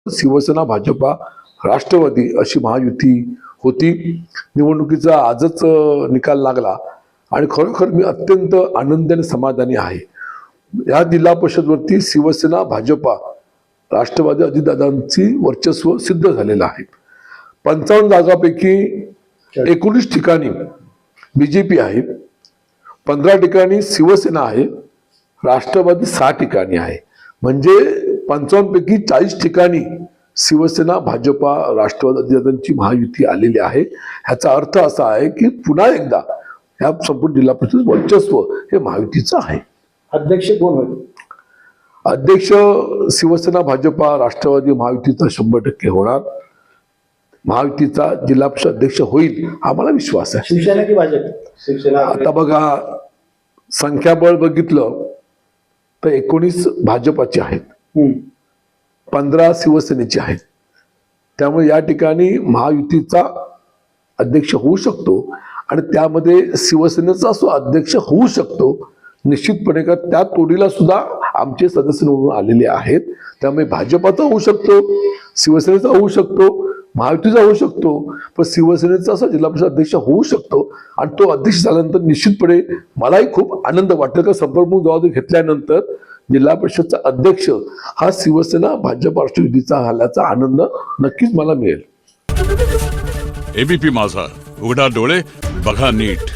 शिवसेना भाजपा राष्ट्रवादी अशी महायुती होती. निवडणुकीचा आजच निकाल लागला आणि खरोखर मी अत्यंत आनंदी आणि समाधानी आहे. या जिल्हा परिषदवरती शिवसेना भाजपा राष्ट्रवादी अजितदादांची वर्चस्व सिद्ध झालेलं आहे. 55 जागांपैकी 19 ठिकाणी बीजेपी आहे, 15 ठिकाणी शिवसेना आहे, राष्ट्रवादी 6 ठिकाणी आहे. म्हणजे 55 पैकी 40 ठिकाणी शिवसेना भाजपा राष्ट्रवादी महायुती आलेली आहे. ह्याचा अर्थ असा आहे की पुन्हा एकदा या संपूर्ण जिल्हा परिषद वर्चस्व हे महायुतीचं आहे. अध्यक्ष कोण होईल? अध्यक्ष शिवसेना भाजपा राष्ट्रवादी महायुतीचा 100% होणार. महायुतीचा जिल्हा परिषद अध्यक्ष होईल आम्हाला विश्वास आहे. शिवसेना की भाजप? शिवसेना. आता बघा, संख्याबळ बघितलं तर 19 भाजपाचे आहेत, 15 शिवसेनेचे आहेत. त्यामुळे या ठिकाणी महायुतीचा अध्यक्ष होऊ शकतो आणि त्यामध्ये शिवसेनेचा अध्यक्ष होऊ शकतो निश्चितपणे. का त्या तोडीला सुद्धा आमचे सदस्य निवडून आलेले आहेत. त्यामुळे भाजपाचा होऊ शकतो, शिवसेनेचा होऊ शकतो, महायुतीचा होऊ शकतो, पण शिवसेनेचा असा जिल्हा परिषद अध्यक्ष होऊ शकतो. आणि तो अध्यक्ष झाल्यानंतर निश्चितपणे मलाही खूप आनंद वाटतो का संप्रमुख जबाबदारी घेतल्यानंतर जिल्हा परिषदचा अध्यक्ष हा शिवसेना भाजप राष्ट्रवादीचा झाल्याचा आनंद नक्कीच मला मिळेल. एबीपी माझा, उघडा डोळे बघा नीट.